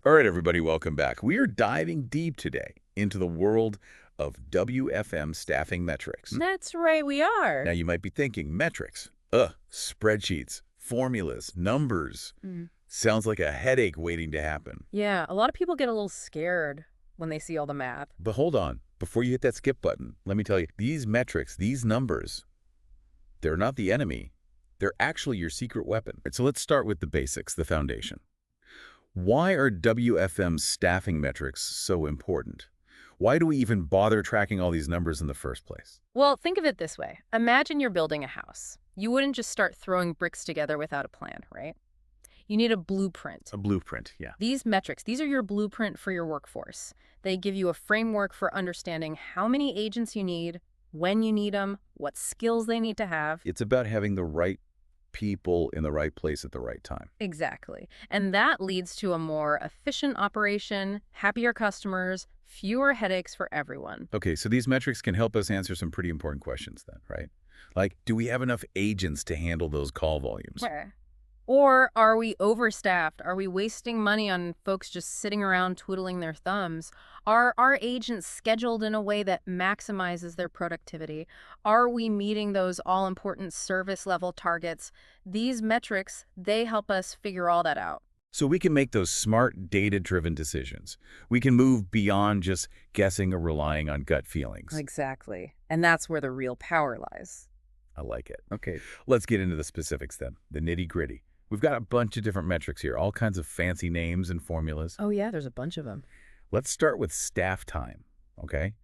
All right, everybody, welcome back. We are diving deep today into the world of WFM staffing metrics. That's right, we Now, are. you might be thinking, metrics, spreadsheets, formulas, numbers. Mm. Sounds like a headache waiting to happen. Yeah, a lot of people get a little scared when they see all the math. But hold on, before you hit that skip button, let me tell you, these metrics, these numbers, they're not the enemy. They're actually your secret weapon. So let's start with the basics, the foundation. Why are WFM staffing metrics so important? Why do we even bother tracking all these numbers in the first place? Well, think of it this way. Imagine you're building a house. You wouldn't just start throwing bricks together without a plan, right? You need a blueprint. A blueprint, yeah. These metrics, these are your blueprint for your workforce. They give you a framework for understanding how many agents you need, when you need them, what skills they need to have. It's about having the right people in the right place at the right time. Exactly. And that leads to a more efficient operation, happier customers, fewer headaches for everyone. Okay, so these metrics can help us answer some pretty important questions then, right? Like, do we have enough agents to handle those call volumes? Sure. Or are we overstaffed? Are we wasting money on folks just sitting around twiddling their thumbs? Are our agents scheduled in a way that maximizes their productivity? Are we meeting those all-important service level targets? These metrics, they help us figure all that out. So we can make those smart, data-driven decisions. We can move beyond just guessing or relying on gut feelings. Exactly. And that's where the real power lies. I like it. Okay, let's get into the specifics then, the nitty-gritty. We've got a bunch of different metrics here, all kinds of fancy names and formulas. Oh yeah, there's a bunch of them. Let's start with staff time, okay?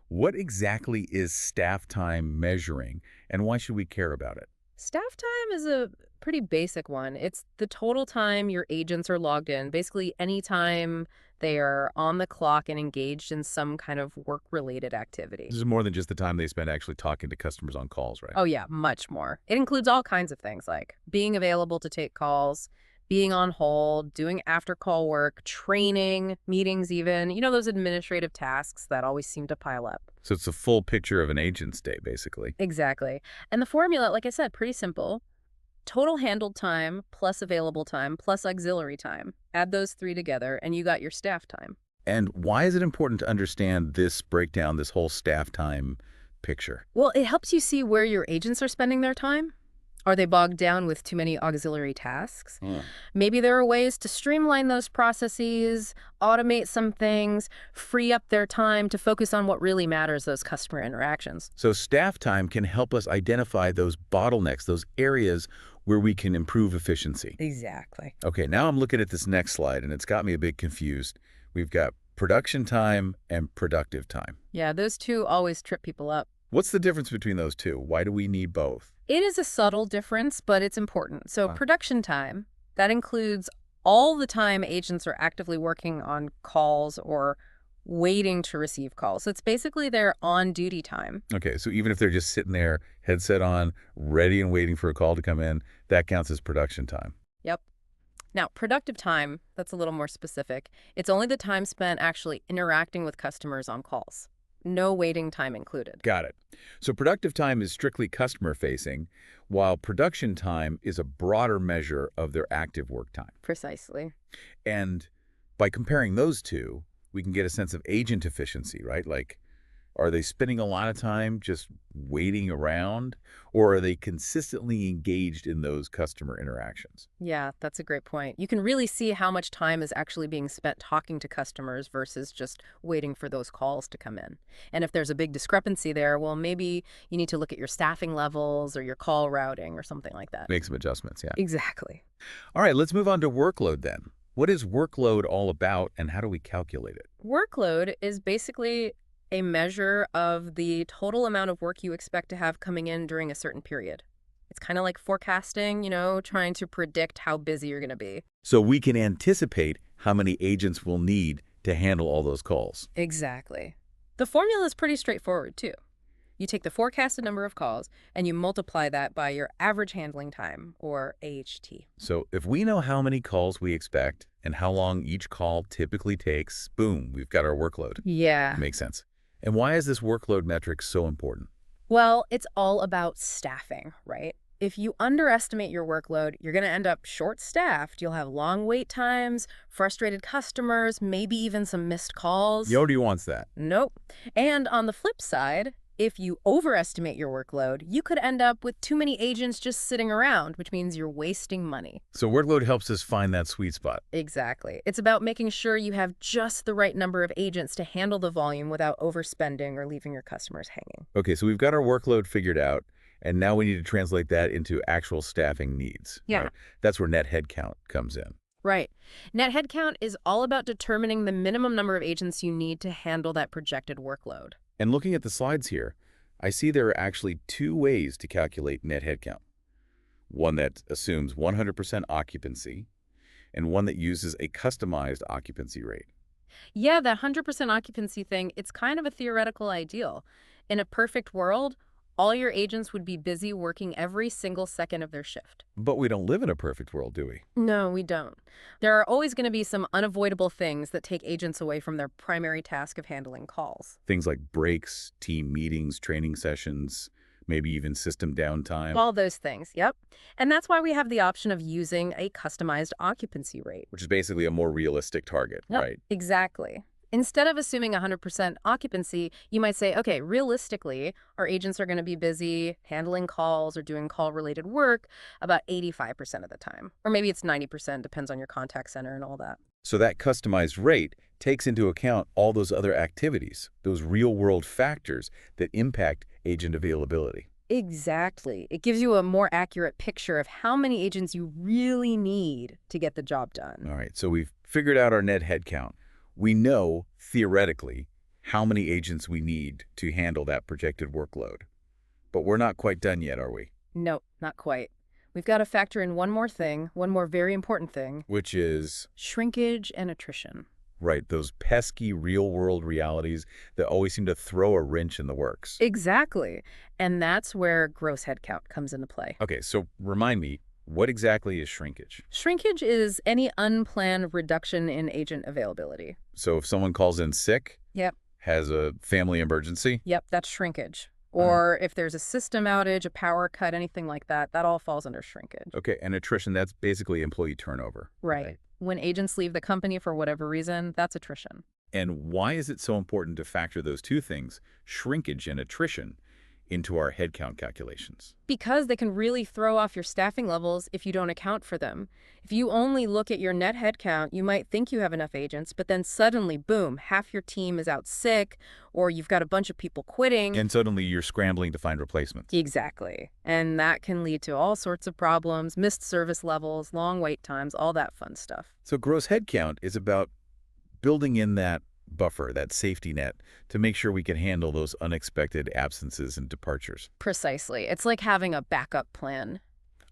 What exactly is staff time measuring, and why should we care about it? Staff time is a pretty basic one. It's the total time your agents are logged in, basically any time they are on the clock and engaged in some kind of work-related activity. This is more than just the time they spend actually talking to customers on calls, right? Oh yeah, much more. It includes all kinds of things like being available to take calls, being on hold, doing after-call work, training, meetings even, those administrative tasks that always seem to pile up. So it's a full picture of an agent's day, basically. Exactly. And the formula, like I said, pretty simple. Total handled time plus available time plus auxiliary time. Add those three together and you got your staff time. And why is it important to understand this breakdown, this whole staff time picture? Well, it helps you see where your agents are spending their time. Are they bogged down with too many auxiliary tasks? Maybe there are ways to streamline those processes, automate some things, free up their time to focus on what really matters, those customer interactions. So staff time can help us identify those bottlenecks, those areas where we can improve efficiency. Exactly. Okay, now I'm looking at this next slide, and it's got me a bit confused. We've got production time and productive time. Yeah, those two always trip people up. What's the difference between those two? Why do we need both? It is a subtle difference, but it's important. So Wow. production time, that includes all the time agents are actively working on calls or waiting to receive calls. So it's basically their on-duty time. Okay, so even if they're just sitting there, headset on, ready and waiting for a call to come in, that counts as production time. Yep. Now, productive time, that's a little more specific. It's only the time spent actually interacting with customers on calls. No waiting time included. Got it. So productive time is strictly customer-facing, while production time is a broader measure of their active work time. Precisely. And by comparing those two, we can get a sense of agent efficiency, right? Like, are they spending a lot of time just waiting around, or are they consistently engaged in those customer interactions? Yeah, that's a great point. You can really see how much time is actually being spent talking to customers versus just waiting for those calls to come in. And if there's a big discrepancy there, well, maybe you need to look at your staffing levels or your call routing or something like that. Make some adjustments, yeah. Exactly. All right, let's move on to workload then. What is workload all about, and how do we calculate it? Workload is basically a measure of the total amount of work you expect to have coming in during a certain period. It's kind of like forecasting, trying to predict how busy you're going to be. So we can anticipate how many agents we'll need to handle all those calls. Exactly. The formula is pretty straightforward, too. You take the forecasted number of calls and you multiply that by your average handling time, or AHT. So if we know how many calls we expect and how long each call typically takes, boom, we've got our workload. Yeah. Makes sense. And why is this workload metric so important? Well, it's all about staffing, right? If you underestimate your workload, you're going to end up short-staffed. You'll have long wait times, frustrated customers, maybe even some missed calls. Nobody wants that. Nope. And on the flip side, if you overestimate your workload, you could end up with too many agents just sitting around, which means you're wasting money. So workload helps us find that sweet spot. Exactly. It's about making sure you have just the right number of agents to handle the volume without overspending or leaving your customers hanging. Okay, so we've got our workload figured out, and now we need to translate that into actual staffing needs. Yeah. Right? That's where net headcount comes in. Right. Net headcount is all about determining the minimum number of agents you need to handle that projected workload. And looking at the slides here, I see there are actually two ways to calculate net headcount. One that assumes 100% occupancy, and one that uses a customized occupancy rate. Yeah, that 100% occupancy thing, it's kind of a theoretical ideal. In a perfect world, all your agents would be busy working every single second of their shift. But we don't live in a perfect world, do we? No, we don't. There are always going to be some unavoidable things that take agents away from their primary task of handling calls. Things like breaks, team meetings, training sessions, maybe even system downtime. All those things, yep. And that's why we have the option of using a customized occupancy rate. Which is basically a more realistic target, Yep, right? exactly. Instead of assuming 100% occupancy, you might say, okay, realistically, our agents are going to be busy handling calls or doing call-related work about 85% of the time. Or maybe it's 90%, depends on your contact center and all that. So that customized rate takes into account all those other activities, those real-world factors that impact agent availability. Exactly. It gives you a more accurate picture of how many agents you really need to get the job done. All right, so we've figured out our net headcount. We know, theoretically, how many agents we need to handle that projected workload. But we're not quite done yet, are we? No, not quite. We've got to factor in one more thing, one more very important thing. Which is, Shrinkage and attrition. right, those pesky real-world realities that always seem to throw a wrench in the works. Exactly. And that's where gross headcount comes into play. Okay, so remind me, what exactly is shrinkage? Shrinkage is any unplanned reduction in agent availability. So if someone calls in sick, Yep. has a family emergency, Yep, that's shrinkage. Or if there's a system outage, a power cut, anything like that, that all falls under shrinkage. okay, and attrition, that's basically employee turnover. Right. When agents leave the company for whatever reason, that's attrition. And why is it so important to factor those two things, shrinkage and attrition, into our headcount calculations? Because they can really throw off your staffing levels if you don't account for them. If you only look at your net headcount, you might think you have enough agents, but then suddenly, boom, half your team is out sick, or you've got a bunch of people quitting. And suddenly you're scrambling to find replacements. Exactly. And that can lead to all sorts of problems, missed service levels, long wait times, all that fun stuff. So gross headcount is about building in that buffer, that safety net, to make sure we can handle those unexpected absences and departures. Precisely. It's like having a backup plan.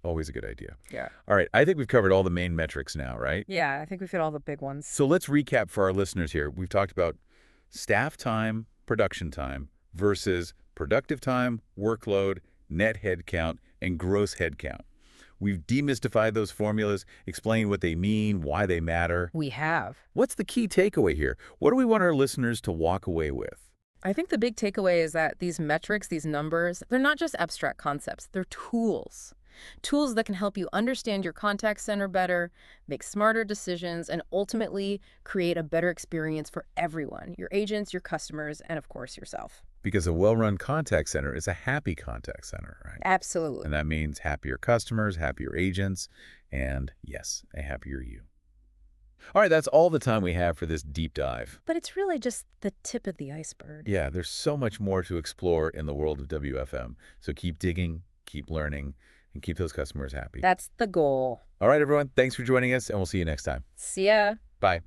Always a good idea. Yeah. All right, I think we've covered all the main metrics now, right? Yeah, I think we've hit all the big ones. So let's recap for our listeners here. We've talked about staff time, production time versus productive time, workload, net headcount, and gross headcount. We've demystified those formulas, explained what they mean, why they matter. We have. What's the key takeaway here? What do we want our listeners to walk away with? I think the big takeaway is that these metrics, these numbers, they're not just abstract concepts. They're tools. Tools that can help you understand your contact center better, make smarter decisions, and ultimately create a better experience for everyone, your agents, your customers, and of course, yourself. Because a well-run contact center is a happy contact center, right? Absolutely. And that means happier customers, happier agents, and yes, a happier you. All right, that's all the time we have for this deep dive. But it's really just the tip of the iceberg. Yeah, there's so much more to explore in the world of WFM. So keep digging, keep learning, and keep those customers happy. That's the goal. All right, everyone, thanks for joining us, and we'll see you next time. See ya. Bye.